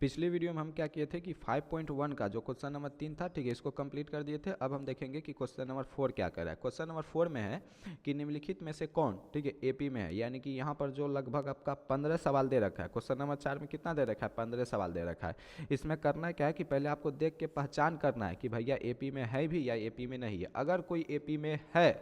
पिछली वीडियो में हम क्या किए थे कि 5.1 का जो क्वेश्चन नंबर 3 था, ठीक है, इसको कंप्लीट कर दिए थे। अब हम देखेंगे कि क्वेश्चन नंबर 4 क्या कर रहा है। क्वेश्चन नंबर 4 में है कि निम्नलिखित में से कौन, ठीक है, एपी में है, यानी कि यहाँ पर जो लगभग आपका 15 सवाल दे रखा है। क्वेश्चन नंबर 4 में कितना दे रखा है? 15 सवाल दे रखा है। इसमें करना क्या है कि पहले आपको देख के पहचान करना है कि भैया एपी में है भी या एपी में नहीं है। अगर कोई एपी में है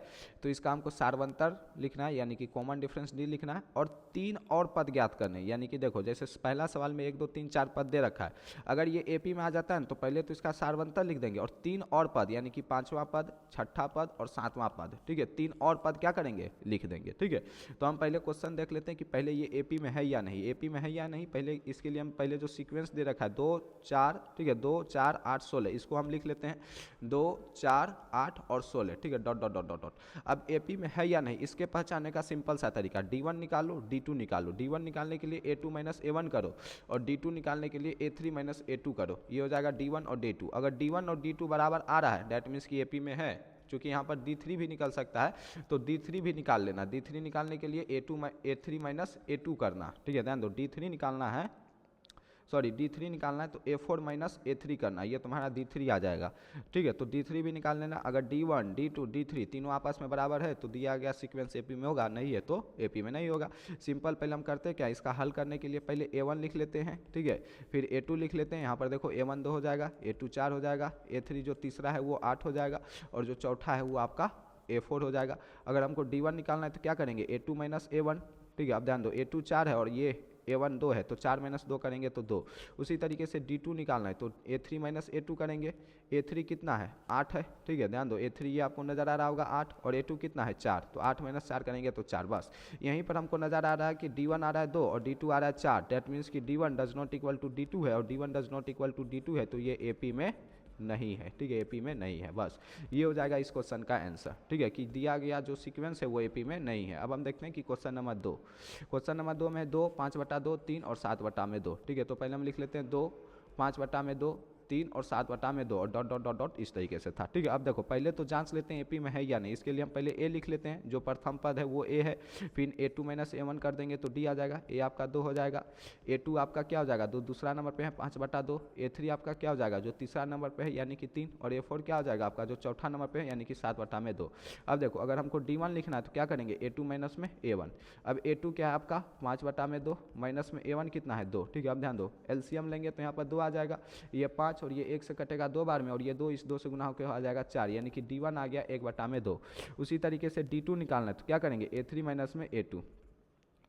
तो इसका हमको सारवंतर लिखना है, यानी कि कॉमन डिफरेंस डी लिखना है, और 3 और पद ज्ञात करने। यानी कि देखो, जैसे पहला सवाल में 1 2 3 4 पद दे रखा है। अगर ये एपी में आ जाता है तो पहले तो इसका सारवंतर लिख देंगे, और 3 और पद, यानी कि 5वां पद, 6ठा पद और 7वां पद, ठीक है, 3 और पद क्या करेंगे? लिख देंगे, ठीक है। तो हम पहले क्वेश्चन देख लेते हैं कि पहले ये एपी में है या नहीं। एपी में है या नहीं, पहले इसके लिए हम पहले जो सीक्वेंस दे रखा है 2 4, ठीक है, 2 4 8 16, इसको हम लिख लेते हैं 2 4 8 और 16, ठीक है, dot dot dot dot dot. अब एपी में है या नहीं इसके पहचानने का सिंपल सा तरीका, D1 निकालो, D2 निकालो। D1 निकालने के लिए A2 माइनस A1 करो, और D2 निकालने के लिए A3 माइनस A2 करो। ये हो जाएगा D1 और D2। अगर D1 और D2 बराबर आ रहा है, डैट मीन्स कि एपी में है। क्योंकि यहाँ पर D3 भी निकल सकता है, तो D3 भी निकाल लेना। D3 निकालने के लिए A3 माइनस A2 करना, ठीक है, ध्यान दो, D3 निकालना है, सॉरी D3 निकालना है तो A4 माइनस A3 करना, ये तुम्हारा D3 आ जाएगा, ठीक है। तो D3 भी निकाल लेना। अगर D1 D2 D3 तीनों आपस में बराबर है तो दिया गया सीक्वेंस एपी में होगा, नहीं है तो एपी में नहीं होगा। सिंपल। पहले हम करते हैं क्या, इसका हल करने के लिए पहले A1 लिख लेते हैं, ठीक है, फिर A2 लिख लेते हैं। यहाँ पर देखो A1 2 हो जाएगा, A2 4 हो जाएगा, A3 जो तीसरा है वो 8 हो जाएगा, और जो चौथा है वो आपका A4 हो जाएगा। अगर हमको D1 निकालना है तो क्या करेंगे, A2 माइनस A1, ठीक है। अब ध्यान दो, A2 4 है और ये A1 2 है, तो 4 माइनस 2 करेंगे तो 2। उसी तरीके से D2 निकालना है तो A3 माइनस A2 करेंगे। A3 कितना है? 8 है, ठीक है, ध्यान दो, A3 ये आपको नज़र आ रहा होगा 8, और A2 कितना है? 4, तो 8 माइनस 4 करेंगे तो 4। बस यहीं पर हमको नज़र आ रहा है कि D1 आ रहा है 2 और D2 आ रहा है 4, डैट मीन्स कि D1 does not equal to D2 है, और D1 does not equal to D2 है, तो ये एपी में नहीं है, ठीक है, एपी में नहीं है। बस ये हो जाएगा इस क्वेश्चन का आंसर, ठीक है, कि दिया गया जो सीक्वेंस है वो एपी में नहीं है। अब हम देखते हैं कि क्वेश्चन नंबर 2। क्वेश्चन नंबर 2 में 2 5/2 3 और 7/2, ठीक है। तो पहले हम लिख लेते हैं 2 5/2 3 और 7/2 और डॉट डॉट डॉट डॉट, इस तरीके से था, ठीक है। अब देखो, पहले तो जांच लेते हैं एपी में है या नहीं। इसके लिए हम पहले ए लिख लेते हैं, जो प्रथम पद है वो ए है, फिर A2 माइनस A1 कर देंगे तो डी आ जाएगा, ए आपका 2 हो जाएगा, A2 आपका क्या हो जाएगा, 2 दूसरा नंबर पे है 5/2, A3 आपका क्या हो जाएगा, जो तीसरा नंबर पे है यानी कि 3, और A4 क्या हो जाएगा आपका, जो चौथा नंबर पे है यानी कि 7/2। अब देखो, अगर हमको D1 लिखना है तो क्या करेंगे, A2 माइनस में A1। अब A2 क्या है आपका 5/2 माइनस में A1 कितना है 2, ठीक है। अब ध्यान दो, एलसीएम लेंगे तो यहाँ पर 2 आ जाएगा, ये 5 और ये 1 से कटेगा 2 बार में, और ये 2 इस 2 से गुना होकर आ जाएगा 4, यानी कि D1 आ गया 1/2। उसी तरीके से D2 निकालना है तो क्या करेंगे, A3 माइनस में A2।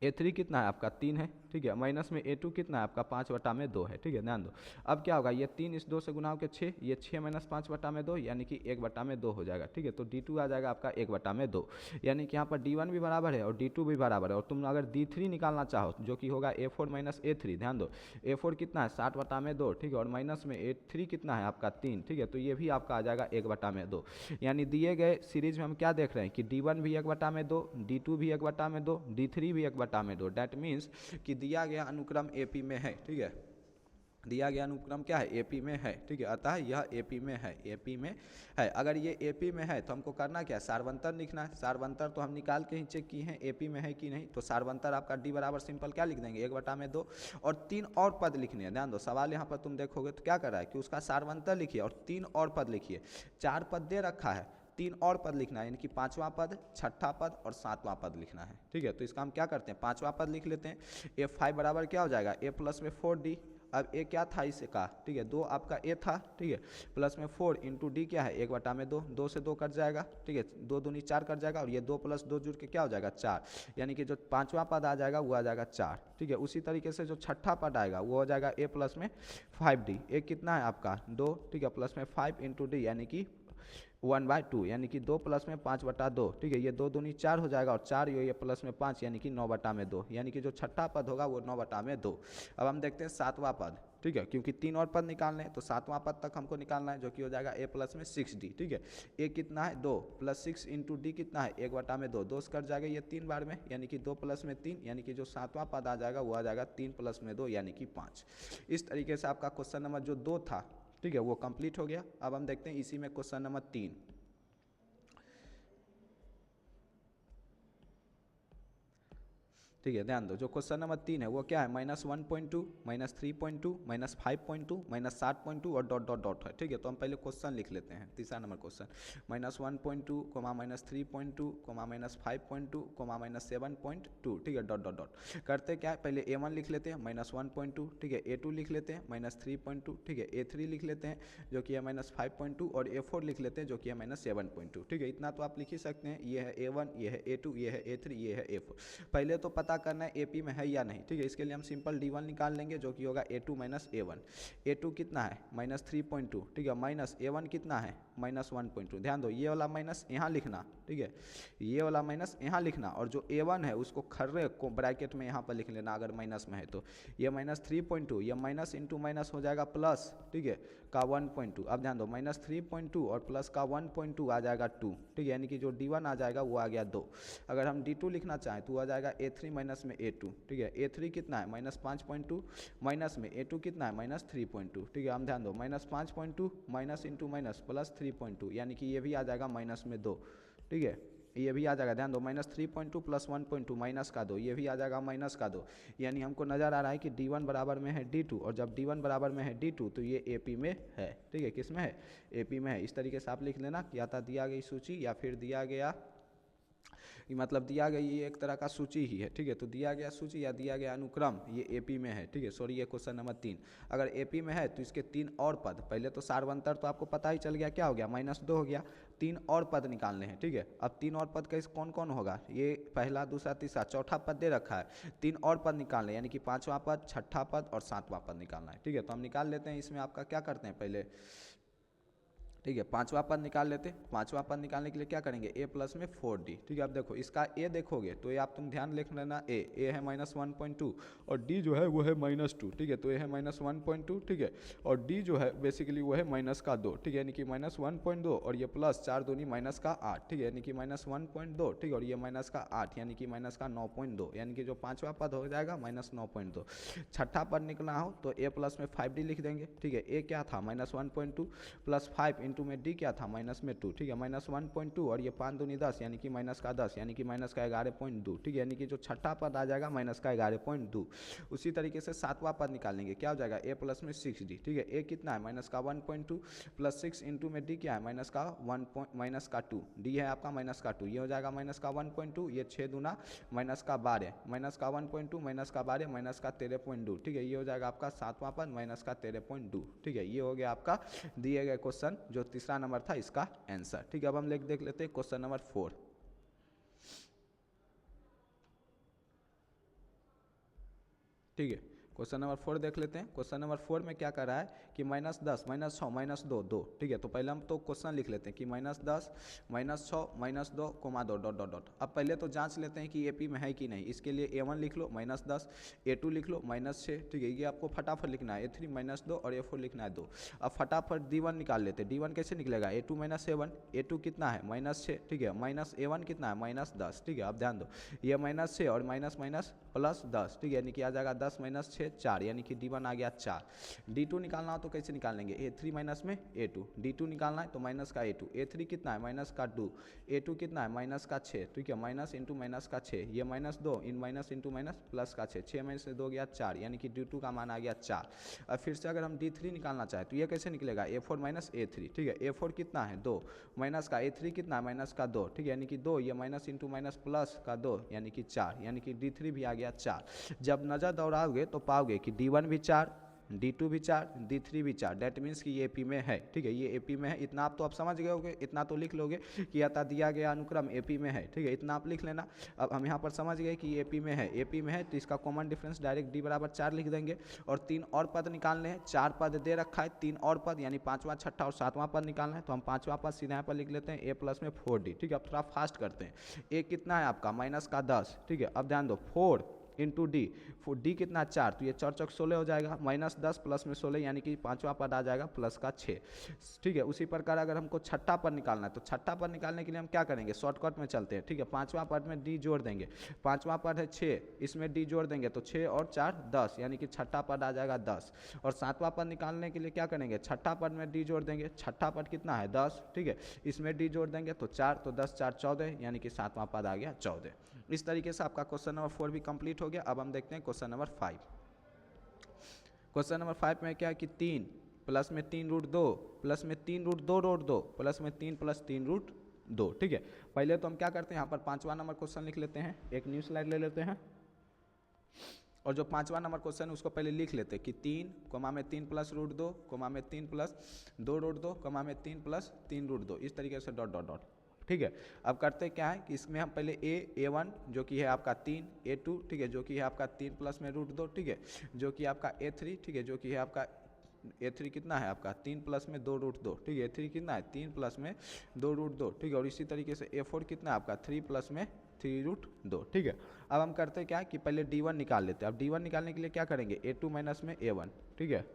A3 कितना है आपका 3 है, ठीक है, माइनस में A2 कितना है आपका 5/2 है, ठीक है, ध्यान दो। अब क्या होगा, ये 3 इस 2 से गुना होकर 6, ये 6 माइनस 5/2 यानी कि 1/2 हो जाएगा, ठीक है। तो D2 आ जाएगा आपका 1/2, यानी कि यहाँ पर D1 भी बराबर है और D2 भी बराबर है। और तुम अगर D3 निकालना चाहो जो कि होगा A4 माइनस A3, ध्यान दो, A4 कितना है 7/2, ठीक है, और माइनस में A3 कितना है आपका 3, ठीक है, तो ये भी आपका आ जाएगा 1/2। यानी दिए गए सीरीज में हम क्या देख रहे हैं कि D1 भी 1/2, D2 भी 1/2, D3 भी 1/2। डैट मीन्स कि दिया गया अनुक्रम एपी में है, ठीक है, दिया गया अनुक्रम क्या है, एपी में है, ठीक है। अतः यह एपी में है, एपी में है। अगर ये एपी में है तो हमको करना क्या है, सारवंतर लिखना है। सारवंतर तो हम निकाल के ही चेक किए हैं एपी में है कि नहीं, तो सारवंतर आपका डी बराबर सिंपल क्या लिख देंगे 1/2, और 3 और पद लिखने हैं। ध्यान दो, सवाल यहाँ पर तुम देखोगे तो क्या कर रहा है कि उसका सारवंतर लिखिए और 3 और पद लिखिए। 4 पद दे रखा है, 3 और पद लिखना है, यानी कि 5वां पद, 6ठा पद और 7वां पद लिखना है, ठीक है। तो इसका हम क्या करते हैं, 5वां पद लिख लेते हैं। A5 बराबर क्या हो जाएगा, A प्लस में 4D। अब ए क्या था इसका, ठीक है, 2 आपका ए था, ठीक है, प्लस में 4 इंटू डी क्या है 1/2, 2 से 2 कट जाएगा, ठीक है, 2 दूनी 4 कट जाएगा, और ये 2 प्लस 2 जुड़ के क्या हो जाएगा 4, यानी कि जो 5वां पद आ जाएगा वो आ जाएगा 4, ठीक है। उसी तरीके से जो 6ठा पद आएगा वो हो जाएगा ए प्लस में 5D। ए कितना है आपका 2, ठीक है, प्लस में 5 इंटू डी यानी कि 1/2, यानी कि 2 प्लस में 5/2, ठीक है, ये 2 दूनी 4 हो जाएगा, और 4 ये प्लस में 5 यानी कि 9/2, यानी कि जो 6ठा पद होगा वो 9/2। अब हम देखते हैं 7वां पद, ठीक है, क्योंकि 3 और पद निकालने हैं तो 7वां पद तक हमको निकालना है, जो कि हो जाएगा ए प्लस में 6D, ठीक है। ए कितना है 2 प्लस 6 इंटू डी कितना है 1/2, 2 से कट जाएगा ये 3 बार में, यानी कि 2 प्लस में 3, यानी कि जो 7वां पद आ जाएगा वो आ जाएगा 3 प्लस में 2 यानी कि 5। इस तरीके से आपका क्वेश्चन नंबर जो 2 था, ठीक है, वो कंप्लीट हो गया। अब हम देखते हैं इसी में क्वेश्चन नंबर 3। ठीक है, ध्यान दो, जो क्वेश्चन नंबर 3 है वो क्या है, -1.2, -3.2, -5.2, -7.2 और डॉट डॉट डॉट है। ठीक है, तो हम पहले क्वेश्चन लिख लेते हैं। तीसरा नंबर क्वेश्चन -1.2, -3.2, -5.2, -7.2, ठीक है, डॉट डॉट डॉट। करते क्या है, पहले A1 लिख लेते हैं -1.2, ठीक है, A2 लिख लेते हैं -3.2, ठीक है, A3 लिख लेते हैं जो कि है -5.2 और A4 लिख लेते हैं जो कि है -7.2। ठीक है, इतना तो आप लिख ही सकते हैं। ये है A1, ये है A2, ये है A3, ये है A4। पहले तो पता करना है AP में है या नहीं। ठीक है, इसके लिए हम सिंपल D1 निकाल लेंगे जो कि होगा A2 - A1। A2 कितना है, -3.2, ठीक है, माइनस A1 कितना है, -1.2। ध्यान दो, ये वाला माइनस यहाँ लिखना, ठीक है, ये वाला माइनस यहाँ लिखना, और जो A1 है उसको खर्रे को ब्रैकेट में यहाँ पर लिख लेना अगर माइनस में है तो। ये -3.2, ये माइनस इंटू माइनस हो जाएगा प्लस, ठीक है, का 1.2। अब ध्यान दो, -3.2 और प्लस का 1.2 आ जाएगा 2, ठीक है, यानी कि जो D1 आ जाएगा वो आ गया 2। अगर हम D2 लिखना चाहें तो आ जाएगा A3 माइनस में A2, ठीक है, A3 कितना है, -5.2, माइनस में A2 कितना है, -3.2, ठीक है। हम ध्यान दो, -5.2 माइनस इंटू माइनस प्लस 3.2, यानी कि ये भी आ जाएगा माइनस में 2, ठीक है, ये भी आ जाएगा। ध्यान दो, -3.2 प्लस 1.2 माइनस का 2, ये भी आ जाएगा माइनस का 2, यानी हमको नज़र आ रहा है कि D1 बराबर में है D2, और जब D1 बराबर में है D2 तो ये AP में है। ठीक है, किस में है, AP में है। इस तरीके से आप लिख लेना, या तो दिया गई सूची या फिर दिया गया, मतलब दिया गया ये एक तरह का सूची ही है। ठीक है, तो दिया गया सूची या दिया गया अनुक्रम ये AP में है। ठीक है, सॉरी, ये क्वेश्चन नंबर 3 अगर AP में है तो इसके 3 और पद, पहले तो सारवंतर तो आपको पता ही चल गया क्या हो गया, -2 हो गया। 3 और पद निकालने हैं। ठीक है, अब 3 और पद कैसे, कौन कौन होगा, ये पहला, दूसरा, तीसरा, चौथा पद दे रखा है। 3 और पद निकालने, यानी कि 5वां पद, 6ठा पद और 7वां पद निकालना है। ठीक है, तो हम निकाल लेते हैं। इसमें आपका क्या करते हैं पहले, ठीक है, 5वां पद निकाल लेते हैं। 5वां पद निकालने के लिए क्या करेंगे, A प्लस में 4D। ठीक है, अब देखो इसका A देखोगे तो ये आप तुम ध्यान लिख लेना, A है -1.2 और D जो है वो है -2। ठीक है, तो A है -1.2, ठीक है, और D जो है बेसिकली वो है -2, ठीक है, यानी कि -1.2 और ये प्लस 4 दूनी -8, ठीक है, यानी कि -1.2, ठीक है, और ये -8 यानी कि -9.2, यानी कि जो 5वां पद हो जाएगा -9.2। छठा पद निकलना हो तो A प्लस में 5D लिख देंगे। ठीक है, A क्या था, -1.2 प्लस 5 इंटू में D क्या था, -2, ठीक है, -1.2 और ये 5 दूनी 10 यानी कि -10 यानी कि -11.2, ठीक है, यानी कि जो छठा पद आ जाएगा -11.2। उसी तरीके से 7वां पद निकालेंगे, क्या हो जाएगा, A प्लस में 6D। ठीक है, A कितना है, -1.2 प्लस 6 इंटू में D क्या है, -2, D है आपका -2, ये हो जाएगा -1.2, ये 6 दूना -12, -1.2 -12 -13.2, ठीक है, ये हो जाएगा आपका 7वां पद -13.2। ठीक है, ये हो गया आपका दिए गए क्वेश्चन जो तीसरा नंबर था इसका आंसर। ठीक है, अब हम देख लेते हैं क्वेश्चन नंबर 4। ठीक है, क्वेश्चन नंबर 4 देख लेते हैं। क्वेश्चन नंबर 4 में क्या कर रहा है कि -10 -6 -2 2। ठीक है, तो पहले हम तो क्वेश्चन लिख लेते हैं कि -10 -6 -2 2 डॉट डॉट डॉट। अब पहले तो जांच लेते हैं कि AP में है कि नहीं। इसके लिए A1 लिख लो -10, A2 लिख लो -6, ठीक है, ये आपको फटाफट लिखना है। A3 -2 और A4 लिखना है 2। अब फटाफट D1 निकाल लेते हैं। D1 कैसे निकलेगा, A2 -7, A2 कितना है -6, ठीक है, A1 कितना है -10। ठीक है, अब ध्यान दो, ये -6 और माइनस माइनस प्लस 10, ठीक है, यानी कि आ जाएगा 10 - 6 4, यानी कि D1 आ गया 4। D2 निकालना हो तो कैसे निकालेंगे, A3 माइनस में A2, D2 निकालना है तो माइनस का A2, A3 कितना है -2, A2 कितना है -6, ठीक है, माइनस इंटू माइनस का 6, ये -2 इन माइनस इंटू माइनस प्लस का 6, 6 में से 2 गया 4, यानी कि D2 का मान आ गया 4। अब फिर से अगर हम D3 निकालना चाहें तो ये कैसे निकलेगा, A4 - A3, ठीक है, A4 कितना है 2, माइनस का A3 कितना है -2, ठीक है, यानी कि 2, ये माइनस इंटू माइनस प्लस का 2 यानी कि 4, यानी कि D3 भी आ गया 4। जब नज़र दौड़ाओगे तो पाओगे कि D1 भी 4, D2 भी 4, D3 भी 4, डेट मीन्स कि ये AP में है। ठीक है, ये AP में है। इतना आप तो आप समझ गए होगे, इतना तो लिख लोगे कि अतः दिया गया अनुक्रम AP में है। ठीक है, इतना आप लिख लेना। अब हम यहाँ पर समझ गए कि AP में है, AP में है तो इसका कॉमन डिफरेंस डायरेक्ट D बराबर 4 लिख देंगे। और 3 और पद निकालने हैं, 4 पद दे रखा है, 3 और पद यानी 5वां 6ठा और 7वां पद निकालना है, तो हम 5वां पद सीधा यहाँ पर लिख लेते हैं A प्लस में 4D। ठीक है, अब थोड़ा फास्ट करते हैं। A कितना है आपका -10, ठीक है, अब ध्यान दो 4 इंटू D, D कितना 4, तो ये 4 चौक 16 हो जाएगा, -10 प्लस में 16 यानी कि 5वां पद आ जाएगा प्लस का 6। ठीक है, उसी प्रकार अगर हमको छठा पद निकालना है तो छठा पद निकालने के लिए हम क्या करेंगे, शॉर्टकट में चलते हैं। ठीक है, 5वां पद में D जोड़ देंगे, 5वां पद है 6, इसमें D जोड़ देंगे तो 6 और 4 10, यानी कि छठा पद आ जाएगा 10। और 7वां पद निकालने के लिए क्या करेंगे, छठा पद में D जोड़ देंगे, छठा पद कितना है 10, ठीक है, इसमें D जोड़ देंगे तो 4, तो 10 4 14, यानी कि 7वां पद आ गया 14। इस तरीके से आपका क्वेश्चन नंबर 4 भी कंप्लीट हो गया। अब हम देखते हैं क्वेश्चन नंबर 5। क्वेश्चन नंबर 5 में क्या है कि 3 प्लस में 3 रूट 2 प्लस में 3 रूट 2 रूट 2 प्लस में 3 प्लस 3 रूट 2। ठीक है, पहले तो हम क्या करते हैं, यहाँ पर 5वां नंबर क्वेश्चन लिख लेते हैं, एक न्यू स्लाइड ले लेते हैं और जो 5वां नंबर क्वेश्चन है उसको पहले लिख लेते हैं कि 3 कोमा में 3 प्लस रूट 2 कोमा में 3 प्लस 2 रूट 2 कोमा में 3 प्लस 3 रूट 2, इस तरीके से डॉट डॉट डॉट। ठीक है, अब करते क्या है कि इसमें हम पहले A1 जो कि है आपका 3, A2 ठीक है जो कि है आपका 3 प्लस में रूट 2, ठीक है जो कि आपका A3 ठीक है जो कि है आपका A3 कितना है आपका 3 प्लस में 2 रूट 2, ठीक है A3 कितना है 3 प्लस में 2 रूट 2, ठीक है। और इसी तरीके से A4 कितना है आपका 3 प्लस में 3 रूट 2। ठीक है, अब हम करते क्या है कि पहले D1 निकाल लेते हैं। अब D1 निकालने के लिए क्या करेंगे, A2 माइनस में A1। ठीक है,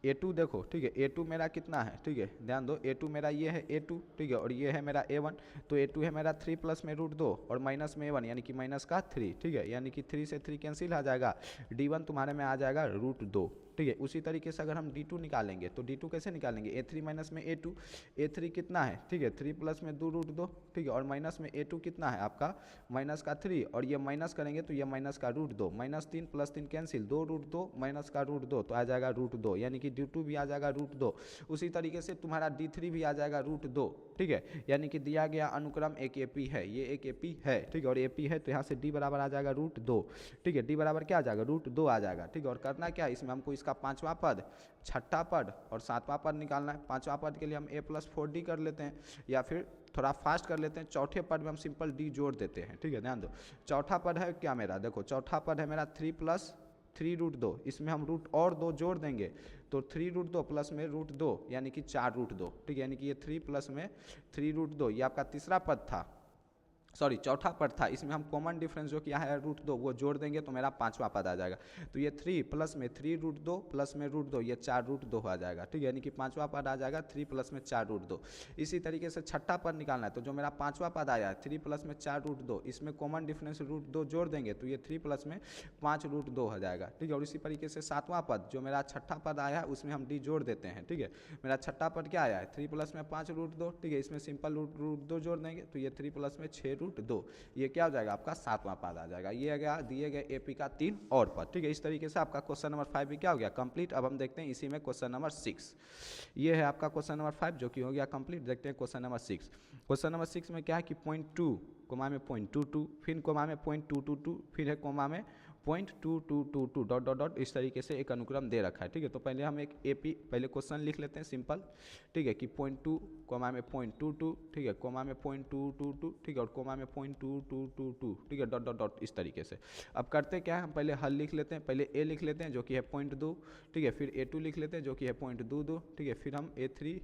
A2 देखो, ठीक है A2 मेरा कितना है, ठीक है ध्यान दो A2 मेरा ये है A2, ठीक है और ये है मेरा A1, तो A2 है मेरा 3 प्लस में रूट 2 और माइनस में A1 यानी कि माइनस का 3, ठीक है यानी कि 3 से 3 कैंसिल आ जाएगा, D1 तुम्हारे में आ जाएगा रूट 2। ठीक है, उसी तरीके से अगर हम D2 निकालेंगे तो D2 कैसे निकालेंगे, A3 माइनस में A2, A3 कितना है, ठीक है 3 प्लस में 2 रूट 2, ठीक है और माइनस में A2 कितना है आपका माइनस का 3 और ये माइनस करेंगे तो ये माइनस का root 2, minus 3 plus 3 cancel 2 root 2 minus का रूट 2 तो आ जाएगा रूट 2, यानी कि D2 भी आ जाएगा रूट 2। उसी तरीके से तुम्हारा D3 भी आ जाएगा रूट 2। ठीक है, यानी कि दिया गया अनुक्रम एक AP है, ये एक AP है, ठीक है और AP है तो यहाँ से D बराबर आ जाएगा रूट 2। ठीक है, D बराबर क्या आ जाएगा रूट 2 आ जाएगा। ठीक है, और करना क्या है इसमें हमको इसका 5वां पद, 6ठा पद और 7वां पद निकालना है। 5वां पद के लिए हम A+4D कर लेते हैं या फिर थोड़ा फास्ट कर लेते हैं, चौथे पद में हम सिंपल D जोड़ देते हैं। ठीक है, ध्यान दो चौथा पद है क्या मेरा, देखो चौथा पद है मेरा 3 प्लस 3 रूट 2, इसमें हम रूट और 2 जोड़ देंगे तो 3 रूट 2 प्लस में रूट 2 यानी कि 4 रूट 2। ठीक है, यानी कि ये 3 प्लस में 3 रूट 2 ये आपका तीसरा पद था, सॉरी चौथा पद था, इसमें हम कॉमन डिफरेंस जो किया है रूट 2 वो जोड़ देंगे तो मेरा 5वां पद आ जाएगा। तो ये 3 प्लस में 3 रूट 2 प्लस में रूट 2 ये 4 रूट 2 आ जाएगा। ठीक है, यानी कि 5वां पद आ जाएगा 3 प्लस में 4 रूट 2। इसी तरीके से छठा पद निकालना है तो जो मेरा 5वां पद आया है 3 प्लस में 4 रूट 2, इसमें कॉमन डिफरेंस रूट 2 जोड़ देंगे तो ये 3 प्लस में 5 रूट 2 आ जाएगा। ठीक है, और इसी तरीके से 7वां पद जो मेरा छठा पद आया है उसमें हम D जोड़ देते हैं। ठीक है, मेरा छठा पद क्या आया है 3 प्लस में 5 रूट 2, ठीक है इसमें सिंपल रूट 2 जोड़ देंगे तो ये 3 प्लस में 6 रूट 2, ये क्या हो जाएगा आपका 7वां पद आ जाएगा। ये आ गया दिए गए AP का 3 और पद। ठीक है, इस तरीके से आपका क्वेश्चन नंबर 5 भी क्या हो गया कंप्लीट। अब हम देखते हैं इसी में क्वेश्चन नंबर 6, ये है आपका क्वेश्चन नंबर 5 जो कि हो गया कंप्लीट। देखते हैं क्वेश्चन नंबर 6। क्वेश्चन नंबर 6 में क्या है कि 0.2 कोमा में 0.22 फिर कोमा में 0.222 फिर है कोमा में 0.2222 डॉट डॉट डॉट, इस तरीके से एक अनुक्रम दे रखा है। ठीक है, तो पहले हम एक AP पहले क्वेश्चन लिख लेते हैं सिंपल। ठीक है, कि 0.2 कोमा में 0.22, ठीक है कोमा में 0.222, ठीक है और कोमा में 0.2222, ठीक है डॉट डॉट डॉट, इस तरीके से। अब करते क्या है हम पहले हल लिख लेते हैं, पहले A लिख लेते हैं जो कि है 0.2, ठीक है फिर A2 लिख लेते हैं जो कि है 0.22, ठीक है फिर हम A3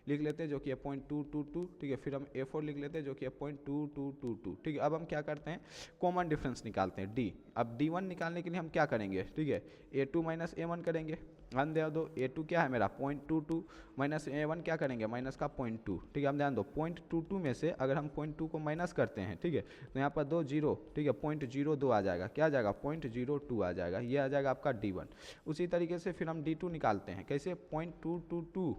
लिख लेते हैं जो कि है 0.222, ठीक है फिर हम A4 लिख लेते हैं जो कि है 0.2222। ठीक है, अब हम क्या करते हैं कॉमन डिफरेंस निकालते हैं D। अब D1 निकालने के लिए हम क्या करेंगे, ठीक है A2 माइनस A1 करेंगे, ध्यान दो A2 क्या है मेरा 0.22 माइनस A1 क्या करेंगे माइनस का 0.2। ठीक है, हम ध्यान दो 0.22 में से अगर हम 0.2 को माइनस करते हैं, ठीक है तो यहाँ पर 2 जीरो, ठीक है 0.02 आ जाएगा, क्या आ जाएगा 0.02 आ जाएगा, ये आ जाएगा आपका D1। उसी तरीके से फिर हम D2 निकालते हैं, कैसे 0.222,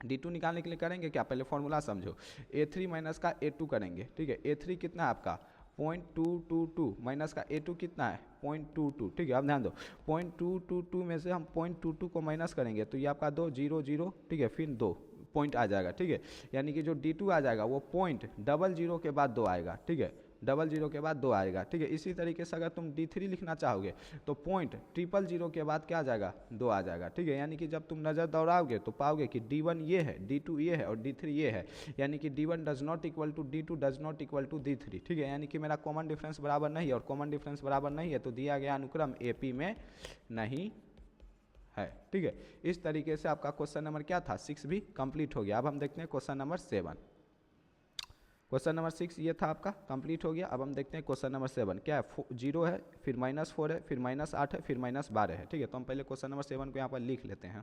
D2 निकालने के लिए करेंगे क्या पहले फॉर्मूला समझो, A3 माइनस का A2 करेंगे। ठीक है, A3 कितना है आपका 0.222 माइनस का A2 कितना है 0.22। ठीक है, अब ध्यान दो 0.222 में से हम 0.22 को माइनस करेंगे तो ये आपका 2 0 0, ठीक है फिर 2 पॉइंट आ जाएगा। ठीक है, यानी कि जो D2 आ जाएगा वो 0.00 के बाद 2 आएगा। ठीक है, 00 के बाद 2 आएगा। ठीक है, इसी तरीके से अगर तुम D3 लिखना चाहोगे तो 0.000 के बाद क्या आ जाएगा 2 आ जाएगा। ठीक है, यानी कि जब तुम नज़र दौड़ाओगे तो पाओगे कि D1 ये है, D2 ये है और D3 ये है, यानी कि D1 does not equal to D2 does not equal to D3। ठीक है, यानी कि मेरा कॉमन डिफरेंस बराबर नहीं है और कॉमन डिफरेंस बराबर नहीं है तो दिया गया अनुक्रम AP में नहीं है। ठीक है, इस तरीके से आपका क्वेश्चन नंबर क्या था 6 भी कंप्लीट हो गया। अब हम देखते हैं क्वेश्चन नंबर 7। क्वेश्चन नंबर 6 ये था आपका कंप्लीट हो गया। अब हम देखते हैं क्वेश्चन नंबर 7 क्या है, 0 है फिर -4 है फिर -8 है फिर -12 है। ठीक है, तो हम पहले क्वेश्चन नंबर 7 को यहाँ पर लिख लेते हैं।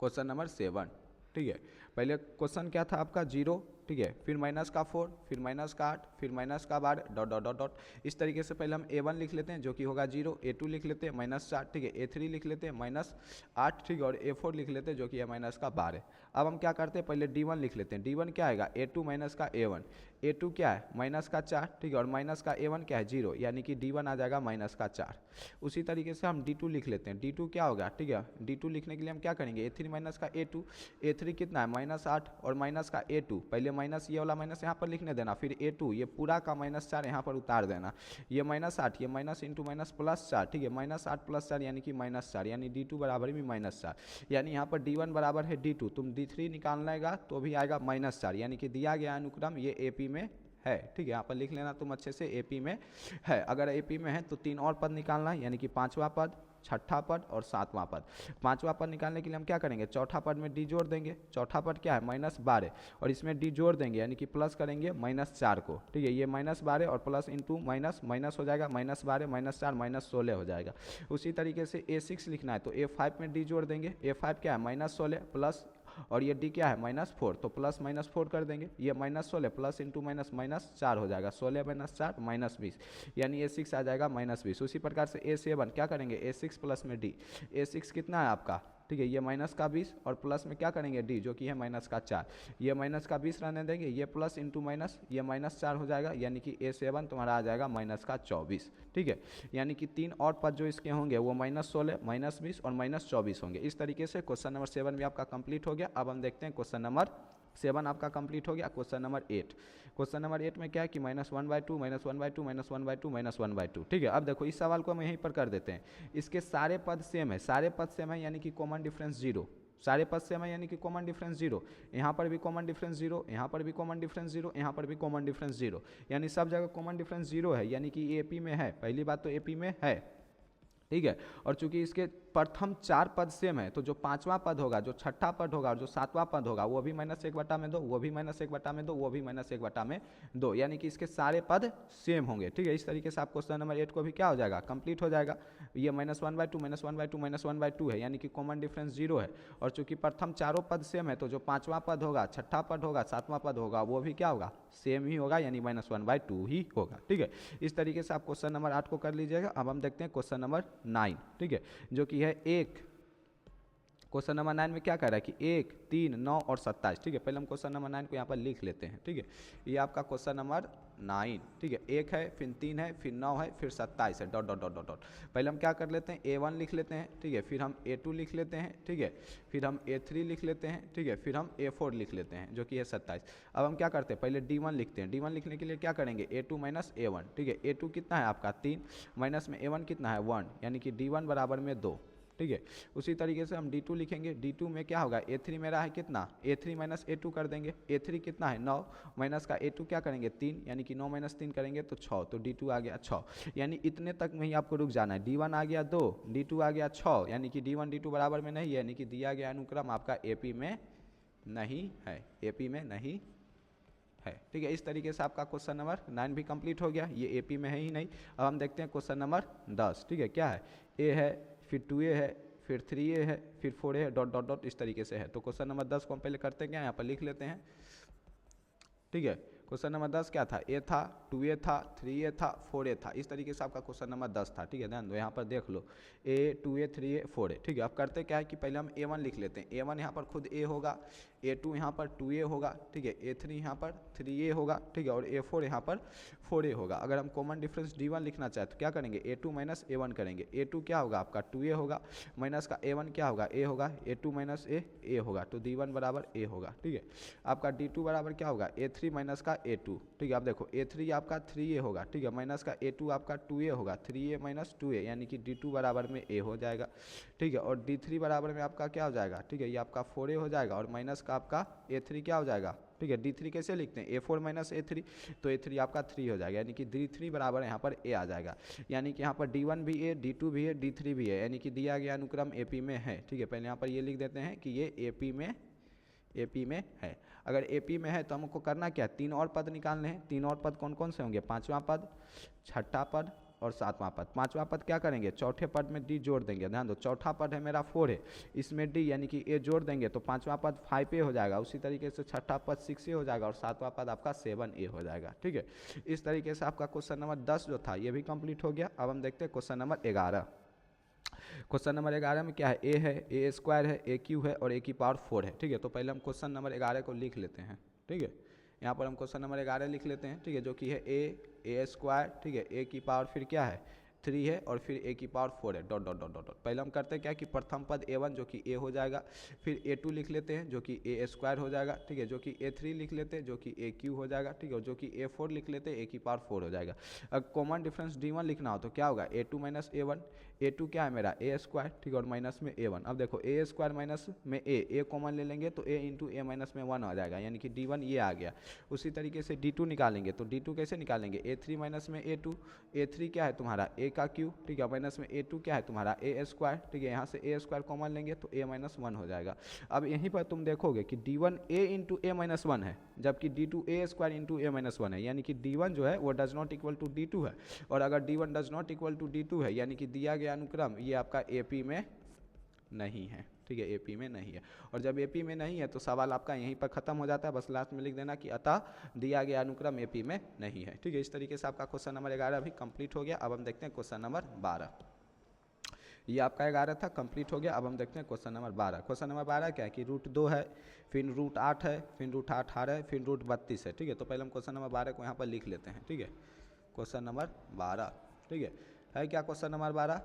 क्वेश्चन नंबर 7, ठीक है पहले क्वेश्चन क्या था आपका 0, ठीक है, फिर माइनस का 4, फिर माइनस का 8, फिर माइनस का 12, डॉट डॉट डॉट डॉट। इस तरीके से पहले हम A1 लिख लेते हैं जो कि होगा 0, A2 लिख लेते हैं -4, ठीक है, A3 लिख लेते हैं -8, ठीक है, और A4 लिख लेते हैं जो कि है माइनस का 12। अब हम क्या करते हैं, पहले D1 लिख लेते हैं। D1 क्या आएगा, A2 माइनस का A1, A2 क्या है माइनस का 4, ठीक है, और माइनस का A1 क्या है 0, यानी कि D1 आ जाएगा माइनस का 4। उसी तरीके से हम D2 लिख लेते हैं। D2 क्या होगा, ठीक है, D2 लिखने के लिए हम क्या करेंगे, A3 माइनस का A2, A3 कितना है -8 और माइनस का A2, पहले माइनस ये वाला माइनस यहाँ पर लिखने देना, फिर A2 ये पूरा का -4 यहाँ पर उतार देना, ये -8, ये माइनस इंटू माइनस +4, ठीक है, -8 + 4 यानी कि -4, यानी D2 बराबर में -4, यानी यहाँ पर D1 बराबर है D2, तुम D3 निकाल लेगा तो भी आएगा -4, यानी कि दिया गया अनुक्रम ये AP में है, ठीक है, यहाँ पर लिख लेना तुम अच्छे से, AP में है। अगर AP में है तो 3 और पद निकालना है, यानी कि 5वां पद, 6ठा पद और 7वां पद। 5वां पद निकालने के लिए हम क्या करेंगे, चौथा पद में D जोड़ देंगे। चौथा पद क्या है -12 और इसमें D जोड़ देंगे, यानी कि प्लस करेंगे -4 को, ठीक है, ये -12 और प्लस इंटू माइनस माइनस हो जाएगा, -12 -4 -16 हो जाएगा। उसी तरीके से A6 लिखना है तो A5 में D जोड़ देंगे। A5 क्या है -16 प्लस, और ये D क्या है -4, तो प्लस -4 कर देंगे, ये -16 प्लस इंटू माइनस -4 हो जाएगा, 16 - 4 -20, यानी A6 आ जाएगा -20। उसी प्रकार से A7 क्या करेंगे, A6 प्लस में D, A6 कितना है आपका, ठीक है, ये माइनस का 20 और प्लस में क्या करेंगे D जो कि है माइनस का 4, ये माइनस का 20 रहने देंगे, ये प्लस इंटू माइनस ये -4 हो जाएगा, यानी कि A7 तुम्हारा आ जाएगा माइनस का 24, ठीक है, यानी कि 3 और पद जो इसके होंगे वो -16 -20 और -24 होंगे। इस तरीके से क्वेश्चन नंबर 7 भी आपका कंप्लीट हो गया। अब हम देखते हैं क्वेश्चन नंबर 7 आपका कंप्लीट हो गया। क्वेश्चन नंबर 8, क्वेश्चन नंबर 8 में क्या है कि -1/2 -1/2 -1/2 -1/2, ठीक है। अब देखो इस सवाल को हम यहीं पर कर देते हैं, इसके सारे पद सेम है, सारे पद सेम है यानी कि कॉमन डिफरेंस 0, सारे पद सेम है यानी कि कॉमन डिफरेंस 0, यहाँ पर भी कॉमन डिफरेंस 0, यहाँ पर भी कॉमन डिफरेंस 0, यहाँ पर भी कॉमन डिफरेंस 0, यानी सब जगह कॉमन डिफरेंस 0 है, यानी कि AP में है। पहली बात तो AP में है, ठीक है, और चूंकि इसके प्रथम 4 पद सेम है तो जो 5वां पद होगा, जो 6ठा पद होगा और जो 7वां पद होगा वो भी -1/2, वो भी -1/2, वो भी -1/2, यानी कि इसके सारे पद सेम होंगे, ठीक है। इस तरीके से आप क्वेश्चन नंबर 8 को भी क्या हो जाएगा, कंप्लीट हो जाएगा। ये -1/2 -1/2 -1/2 है, यानी कि कॉमन डिफरेंस 0 है, और चूंकि प्रथम चारों पद सेम है तो जो 5वां पद होगा, 6ठा पद होगा, 7वां पद होगा वो भी क्या होगा, सेम ही होगा, यानी -1/2 ही होगा, ठीक है। इस तरीके से आप क्वेश्चन नंबर 8 को कर लीजिएगा। अब हम देखते हैं क्वेश्चन नंबर 9, ठीक है, जो कि है क्वेश्चन नंबर 9 में क्या कह रहा है कि 1, 3, 9 और 27, ठीक है। पहले हम क्वेश्चन नंबर 9 को यहाँ पर लिख लेते हैं, ठीक है, ये आपका क्वेश्चन नंबर 9, ठीक है, 1 है, फिर 3 है, फिर 9 है, फिर 27 है, dot dot dot dot dot. पहले हम क्या कर लेते हैं, A1 लिख लेते हैं, ठीक है, फिर हम A2 लिख लेते हैं, ठीक है, फिर हम A3 लिख लेते हैं, ठीक है, फिर हम A4 लिख लेते हैं जो कि है 27। अब हम क्या करते हैं, पहले D1 लिखते हैं। D1 लिखने के लिए क्या करेंगे, A2 माइनस A1, ठीक है, A2 कितना है आपका 3, माइनस में A1 कितना है 1, यानी कि D1 बराबर में 2, ठीक है। उसी तरीके से हम D2 लिखेंगे। D2 में क्या होगा, A3 मेरा है कितना, A3 माइनस A2 कर देंगे। A3 कितना है 9, माइनस का A2 क्या करेंगे 3, यानी कि 9 - 3 करेंगे तो 6, तो D2 आ गया 6, यानी इतने तक में ही आपको रुक जाना है। D1 आ गया 2, D2 आ गया 6, यानी कि D1 D2 बराबर में नहीं है, यानी कि दिया गया अनुक्रम आपका AP में नहीं है, AP में नहीं है, ठीक है। इस तरीके से आपका क्वेश्चन नंबर 9 भी कंप्लीट हो गया, ये AP में है ही नहीं। अब हम देखते हैं क्वेश्चन नंबर 10, ठीक है, क्या है, A है, फिर 2A है, फिर 3A है, फिर 4A है, डॉट डॉट डॉट, इस तरीके से है। तो क्वेश्चन नंबर 10 को हम पहले करते हैं क्या, यहाँ पर लिख लेते हैं, ठीक है। क्वेश्चन नंबर 10 क्या था, A था, 2A था, 3A था, 4A था, इस तरीके से आपका क्वेश्चन नंबर 10 था, ठीक है। ध्यान दो, यहाँ पर देख लो A, 2A, 3A, 4A, ठीक है। अब करते क्या है कि पहले हम A1 लिख लेते हैं। A1 यहाँ पर खुद A होगा, A2 यहाँ पर 2A होगा, ठीक है, A3 यहाँ पर 3A होगा, ठीक है, और A4 यहाँ पर 4A होगा। अगर हम कॉमन डिफरेंस D1 लिखना चाहे तो क्या करेंगे, A2 माइनस A1 करेंगे। A2 क्या होगा आपका 2A होगा, माइनस का A1 क्या होगा A होगा, A2 माइनस A होगा, तो D1 बराबर A होगा, ठीक है। आपका D2 बराबर क्या होगा, A3 माइनस का A2, ठीक है। आप देखो A3 आपका 3A होगा, ठीक है, माइनस का A2 आपका 2A होगा, 3A माइनस 2A, यानी कि D2 बराबर में A हो जाएगा, ठीक है। और D3 बराबर में आपका क्या हो जाएगा, ठीक है, ये आपका 4A हो जाएगा, और माइनस का आपका A3 क्या हो जाएगा, ठीक है। D3 कैसे लिखते हैं, A4 माइनस A3, तो A3 आपका 3 हो जाएगा, यानी कि D3 बराबर यहाँ पर A आ जाएगा, यानी कि यहाँ पर D1 भी है, D2 भी है, D3 भी है, यानी कि दिया गया अनुक्रम AP में है, ठीक है। पहले यहाँ पर ये लिख देते हैं कि ये AP में है। अगर AP में है तो हमको करना क्या है, 3 और पद निकालने हैं। 3 और पद कौन कौन से होंगे, 5वां पद, 6ठा पद, और सातवां पद। पांचवा पद क्या करेंगे, चौथे पद में डी जोड़ देंगे। ध्यान दो, चौथा पद है मेरा 4 है, इसमें डी यानी कि ए जोड़ देंगे तो पांचवा पद 5A हो जाएगा। उसी तरीके से छठा पद 6A हो जाएगा और सातवां पद आपका 7A हो जाएगा। ठीक है, इस तरीके से आपका क्वेश्चन नंबर 10 जो था ये भी कंप्लीट हो गया। अब हम देखते हैं क्वेश्चन नंबर 11। क्वेश्चन नंबर 11 में क्या है, ए है, ए स्क्वायर है, ए क्यू है और ए की पावर 4 है। ठीक है, तो पहले हम क्वेश्चन नंबर 11 को लिख लेते हैं। ठीक है, यहाँ पर हम क्वेश्चन नंबर 11 लिख लेते हैं। ठीक है, जो कि है ए स्क्वायर, ठीक है, ए की पावर फिर क्या है 3 है और फिर ए की पावर 4 है, डॉट डॉट डॉट डॉट। पहले हम करते हैं क्या कि प्रथम पद A1 जो कि ए हो जाएगा, फिर A2 लिख लेते हैं जो कि ए स्क्वायर हो जाएगा। ठीक है, जो कि A3 लिख लेते हैं जो कि ए क्यू हो जाएगा। ठीक है, और जो कि A4 लिख लेते हैं ए की पावर 4 हो जाएगा। अगर कॉमन डिफरेंस D1 लिखना हो तो क्या होगा, A2 माइनस A1। A2 क्या है मेरा ए स्क्वायर, ठीक है, और माइनस में A1। अब देखो ए स्क्वायर माइनस में ए कॉमन ले लेंगे तो ए इंटू ए माइनस में 1 आ जाएगा, यानी कि D1 ये आ गया। उसी तरीके से D2 निकालेंगे तो D2 कैसे निकालेंगे, A3 माइनस में A2। A3 क्या है तुम्हारा ए का क्यू, ठीक है, माइनस में A2 क्या है तुम्हारा ए स्क्वायर। ठीक है, यहाँ से ए स्क्वायर कॉमन लेंगे तो ए माइनस 1 हो जाएगा। अब यहीं पर तुम देखोगे कि D1 ए इंटू ए माइनस 1 है, जबकि D2 ए स्क्वायर इंटू ए माइनस 1 है, यानी कि D1 जो है वो does not equal to D2 है। और अगर D1 does not equal to D2 है यानी कि दिया गया अनुक्रम ये आपका AP में नहीं है। ठीक है, AP में नहीं है, और जब AP में नहीं है तो सवाल आपका यहीं पर खत्म हो जाता है। बस लास्ट में लिख देना कि अतः दिया गया अनुक्रम AP में नहीं है। ठीक है, इस तरीके से आपका क्वेश्चन नंबर 11 भी कंप्लीट हो गया। अब हम देखते हैं क्वेश्चन नंबर 12। ये आपका 11 था, कंप्लीट हो गया। अब हम देखते हैं क्वेश्चन नंबर 12। क्वेश्चन नंबर 12 क्या है कि √2 है, फिर √8 है, फिर √18 है, फिर √32 है। ठीक है, तो पहले हम क्वेश्चन नंबर 12 को यहाँ पर लिख लेते हैं। ठीक है, क्वेश्चन नंबर 12, ठीक है क्या क्वेश्चन नंबर 12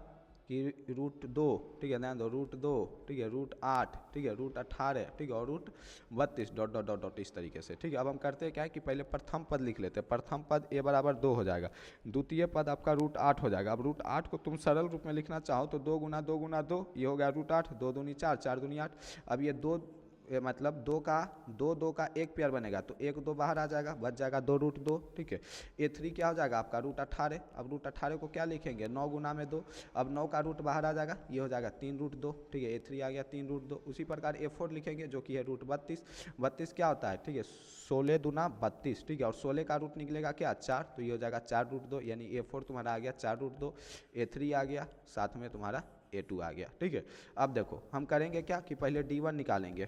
कि √2, ठीक है, ध्यान दो, √2, ठीक है, √8, ठीक है, √18, ठीक है, और √32 डॉट डॉट डॉट डॉट इस तरीके से। ठीक है, अब हम करते हैं क्या है कि पहले प्रथम पद लिख लेते हैं। प्रथम पद a बराबर 2 हो जाएगा, द्वितीय पद आपका √8 हो जाएगा। अब √8 को तुम सरल रूप में लिखना चाहो तो 2 गुना 2 गुना 2, ये हो गया √8, 2 दूनी 4, 4 दूनी 8। अब ये मतलब 2 का एक पेयर बनेगा तो 1 2 बाहर आ जाएगा, बच जाएगा 2 √2। ठीक है, A3 क्या हो जाएगा आपका √18। अब √18 को क्या लिखेंगे, 9 गुना में 2। अब 9 का रूट बाहर आ जाएगा, ये हो जाएगा 3 √2। ठीक है, A3 आ गया 3 √2। उसी प्रकार A4 लिखेंगे जो कि है √32। 32 क्या होता है, ठीक है, 16 दूना 32। ठीक है, और 16 का रूट निकलेगा क्या 4, तो ये हो जाएगा 4 √2, यानी A4 तुम्हारा आ गया 4 √2, A3 आ गया, साथ में तुम्हारा A2 आ गया। ठीक है, अब देखो हम करेंगे क्या कि पहले D1 निकालेंगे,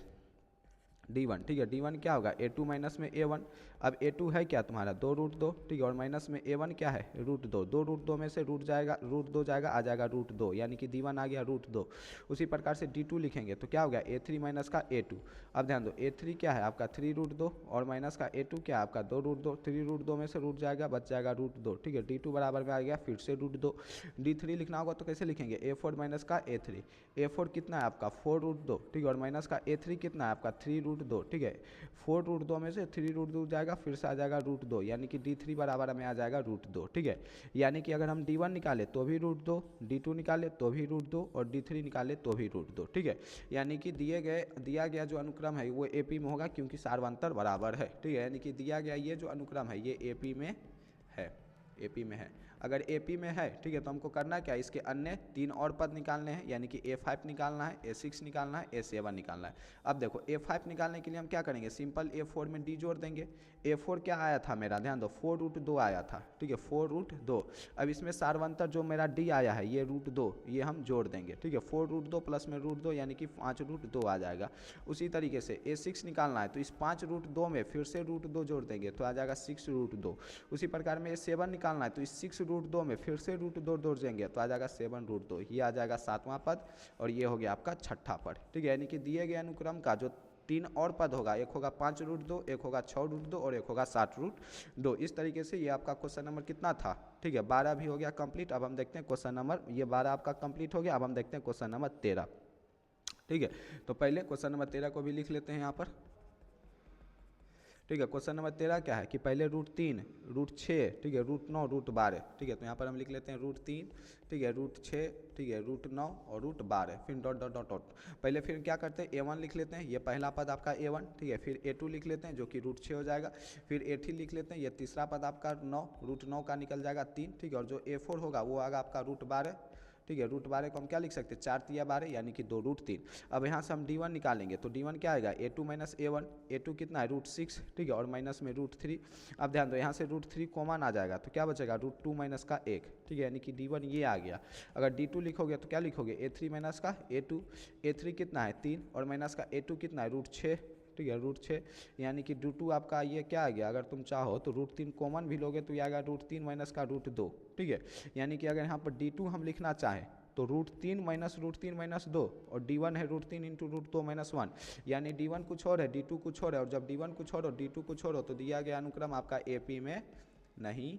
D1। ठीक है, D1 क्या होगा, A2 माइनस में A1। अब A2 है क्या तुम्हारा 2 √2, ठीक है, और माइनस में A1 क्या है √2। 2 √2 में से √2 जाएगा, आ जाएगा √2, यानी कि D1 आ गया √2। उसी प्रकार से D2 लिखेंगे तो क्या हो गया A3 माइनस का A2। अब ध्यान दो, A3 क्या है आपका 3 √2 और माइनस का A2 क्या है आपका 2 √2। 3 √2 में से रूट जाएगा, बच जाएगा √2। ठीक है, D2 बराबर में आ गया फिर से √2। D3 लिखना होगा तो कैसे लिखेंगे, A4 माइनस का A3। A4 कितना है आपका 4 √2, ठीक है, और माइनस का A3 कितना है आपका 3 √2। ठीक है, 4 √2 में से 3 √2 जाएगा, फिर से आ जाएगा √2, यानी कि D3 बराबर में आ जाएगा √2। ठीक है, यानी कि अगर हम D1 निकाले तो भी √2, D2 निकाले तो भी √2 और D3 निकाले तो भी √2। ठीक है, यानी कि दिया गया जो अनुक्रम है वो AP में होगा क्योंकि सार्वंतर बराबर है। ठीक है, यानी कि दिया गया ये जो अनुक्रम है ये AP में है, AP में है। अगर AP में है, ठीक है, तो हमको करना क्या, इसके अन्य 3 और पद निकालने हैं, यानी कि A5 निकालना है, A6 निकालना है, A7 निकालना है। अब देखो A5 निकालने के लिए हम क्या करेंगे, सिंपल A4 में D जोड़ देंगे। A4 क्या आया था मेरा, ध्यान दो 4 √2 आया था। ठीक है, 4 √2। अब इसमें सार्वंतर जो मेरा D आया है ये √2, ये हम जोड़ देंगे। ठीक है, 4 √2 प्लस में √2 यानी कि 5 √2 आ जाएगा। उसी तरीके से A6 निकालना है तो इस 5 √2 में फिर से √2 जोड़ देंगे तो आ जाएगा 6 √2। उसी प्रकार में A7 निकालना है तो इस 6 √2 में फिर से √2 जोड़ देंगे तो आ जाएगा 7 √2। ये आ जाएगा 7वां पद और ये हो गया आपका छठा पद। ठीक है, यानी कि दिए गए अनुक्रम का जो 3 और पद होगा, एक होगा 5 √2, एक होगा 6 √2 और एक होगा 7 √2। इस तरीके से ये आपका क्वेश्चन नंबर कितना था, ठीक है, 12 भी हो गया कंप्लीट। अब हम देखते हैं क्वेश्चन नंबर, ये 12 आपका कंप्लीट हो गया। अब हम देखते हैं क्वेश्चन नंबर 13। ठीक है, तो पहले क्वेश्चन नंबर 13 को भी लिख लेते हैं यहाँ पर। ठीक है, क्वेश्चन नंबर 13 क्या है कि पहले √3, √6, ठीक है, √9, √12। ठीक है, तो यहाँ पर हम लिख लेते हैं √3, ठीक है, √6, ठीक है, √9 और √12, फिर डॉट डॉट डॉट डॉट। पहले फिर क्या करते हैं A1 लिख लेते हैं, ये पहला पद आपका A1। ठीक है, फिर A2 लिख लेते हैं जो कि √6 हो जाएगा, फिर A3 लिख लेते हैं, ये तीसरा पद आपका 9, √9 का निकल जाएगा 3। ठीक है, और जो A4 होगा वो आगा आपका √12, ठीक है। √12 को हम क्या लिख सकते हैं, 4 तिया 12 यानी कि 2 √3। अब यहाँ से हम D1 निकालेंगे तो D1 क्या आएगा, A2 - A1, A2 कितना है √6, ठीक है, और माइनस में √3। अब ध्यान दो यहाँ से √3 कॉमन आ जाएगा तो क्या बचेगा √2 - का 1, ठीक है, यानी कि D1 ये आ गया। अगर D2 लिखोगे तो क्या लिखोगे A3 - का A2, A3 कितना है 3 और माइनस का A2 कितना है √6, ठीक है, √6 यानी कि √2 आपका ये क्या आ गया, अगर तुम चाहो तो √3 कॉमन भी लोगे तो ये आएगा √3 - का √2, ठीक है। यानी कि अगर यहाँ पर D2 हम लिखना चाहें तो √3 - √3 - 2 और D1 है √3 × √2 - 1, यानी D1 कुछ और है D2 कुछ और है, और जब D1 कुछ और D2 कुछ और हो तो दिया गया अनुक्रम आपका AP में नहीं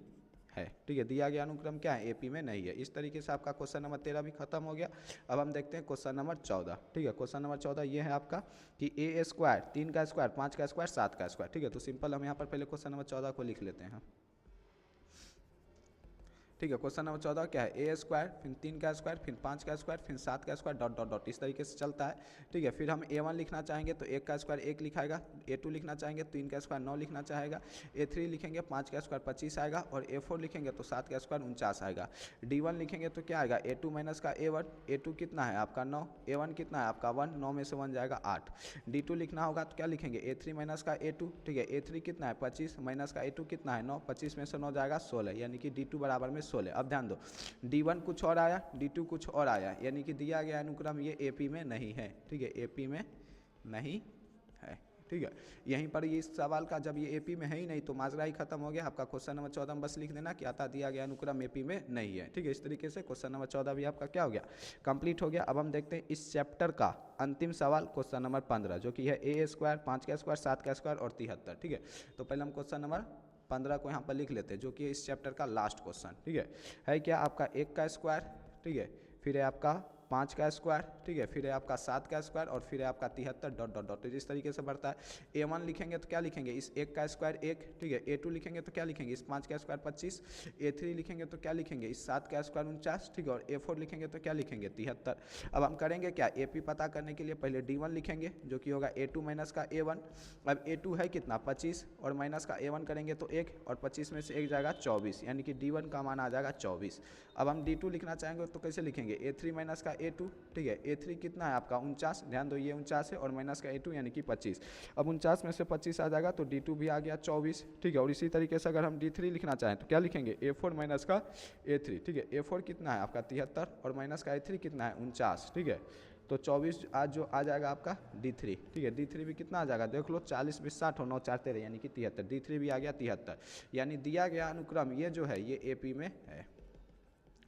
है, ठीक है, दिया गया अनुक्रम क्या है AP में नहीं है। इस तरीके से आपका क्वेश्चन नंबर 13 भी खत्म हो गया। अब हम देखते हैं क्वेश्चन नंबर 14, ठीक है। क्वेश्चन नंबर 14 ये है आपका कि A² 3 का स्क्वायर 5 का स्क्वायर 7 का स्क्वायर, ठीक है। तो सिंपल हम यहाँ पर पहले क्वेश्चन नंबर 14 को लिख लेते हैं, ठीक है। क्वेश्चन नंबर 14 क्या है, A², फिर 3 का स्क्वायर, फिर 5 का स्क्वायर, फिर 7 का स्क्वायर डॉट डॉट डॉट, इस तरीके से चलता है, ठीक है। फिर हम A1 लिखना चाहेंगे तो 1 का स्क्वायर 1 लिखाएगा, A2 लिखना चाहेंगे तो 3 का स्क्वायर 9 लिखना चाहेगा, A3 लिखेंगे 5 का स्क्वायर 25 आएगा, और A4 लिखेंगे तो 7 का स्क्वायर 49 आएगा। D1 लिखेंगे तो क्या आएगा A2 - का A1, A2 कितना है आपका 9, A1 कितना है आपका 1, 9 में से 1 जाएगा 8। D2 लिखना होगा तो क्या लिखेंगे A3 - का A2, ठीक है, A3 कितना है 25 माइनस का A2 कितना है 9, 25 में से 9 जाएगा 16, यानी कि D2 बराबर में 16। अब ध्यान दो D1 कुछ और आया D2 कुछ और आया, यानी कि दिया गया अनुक्रम ये AP में नहीं है, ठीक है, AP में नहीं है, ठीक है। यहीं पर ये इस सवाल का जब ये AP में है ही नहीं तो माजरा ही खत्म हो गया आपका। क्वेश्चन नंबर 14 में बस लिख देना कि आता दिया गया अनुक्रम AP में नहीं है, ठीक है। इस तरीके से क्वेश्चन नंबर 14 भी आपका क्या हो गया, कंप्लीट हो गया। अब हम देखते हैं इस चैप्टर का अंतिम सवाल क्वेश्चन नंबर 15 जो कि है A², 5 का स्क्वायर 7 का स्क्वायर और 73, ठीक है। तो पहले हम क्वेश्चन नंबर 15 को यहाँ पर लिख लेते हैं जो कि इस चैप्टर का लास्ट क्वेश्चन, ठीक है क्या आपका 1 का स्क्वायर, ठीक है, फिर है आपका 5 का स्क्वायर, ठीक है, फिर है आपका 7 का स्क्वायर और फिर है आपका 73 डॉट डॉट डॉट, इस तरीके से बढ़ता है। A1 लिखेंगे तो क्या लिखेंगे इस 1 का स्क्वायर 1, ठीक है, A2 लिखेंगे तो क्या लिखेंगे इस 5 का स्क्वायर 25, A3 लिखेंगे तो क्या लिखेंगे इस 7 का स्क्वायर 49, ठीक है, और A4 लिखेंगे तो क्या लिखेंगे 73। अब हम करेंगे क्या AP पता करने के लिए पहले D1 लिखेंगे जो कि होगा A2 - का A1। अब A2 है कितना 25 और माइनस का A1 करेंगे तो 1 और 25 में से 1 जाएगा 24, यानी कि D1 का मान आ जाएगा 24। अब हम D2 लिखना चाहेंगे तो कैसे लिखेंगे A3 - का A2, ठीक है, A3 कितना है आपका 49, ध्यान दो ये 49 है और माइनस का A2 यानी कि 25। अब 49 में से 25 आ जाएगा तो D2 भी आ गया 24, ठीक है। और इसी तरीके से अगर हम D3 लिखना चाहें तो क्या लिखेंगे A4 - का A3, ठीक है, A4 कितना है आपका 73 और माइनस का A3 कितना है 49, ठीक है। तो 24 आज जो आ जाएगा आपका D3, ठीक है, D3 भी कितना आ जाएगा देख लो 40 20 60 और 9 4 13 यानी कि 73, D3 भी आ गया 73, यानी दिया गया अनुक्रम ये जो है ये AP में है,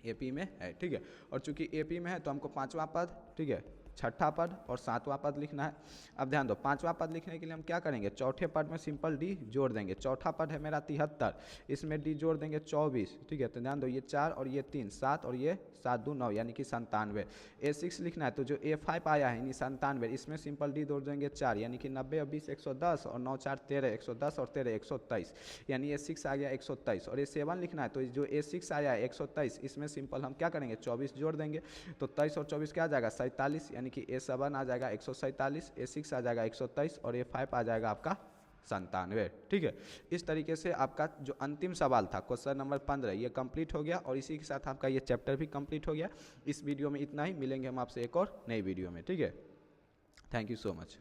AP में है, ठीक है। और चूंकि AP में है तो हमको 5वां पद, ठीक है, 6ठा पद और 7वां पद लिखना है। अब ध्यान दो 5वां पद लिखने के लिए हम क्या करेंगे चौथे पद में सिंपल D जोड़ देंगे। चौथा पद है मेरा 73, इसमें D जोड़ देंगे 24, ठीक है। तो ध्यान दो ये 4 और ये 3 7 और ये 7 2 9 यानी कि 97। A6 लिखना है तो जो A5 आया है यानी 97, इसमें सिंपल D जोड़ देंगे 4 यानी कि 90 और 20 110 और 9 4 13 110 और 13 123, यानी A6 आ गया 123। और A7 लिखना है तो जो A6 आया है 123, इसमें सिंपल हम क्या करेंगे 24 जोड़ देंगे तो 23 और 24 क्या आ जाएगा 47, यानी कि A7 आ जाएगा 147, A6 आ जाएगा 123 और A5 आ जाएगा आपका 97, ठीक है। इस तरीके से आपका जो अंतिम सवाल था क्वेश्चन नंबर 15 ये कंप्लीट हो गया और इसी के साथ आपका ये चैप्टर भी कंप्लीट हो गया। इस वीडियो में इतना ही, मिलेंगे हम आपसे एक और नई वीडियो में, ठीक है। Thank you so much.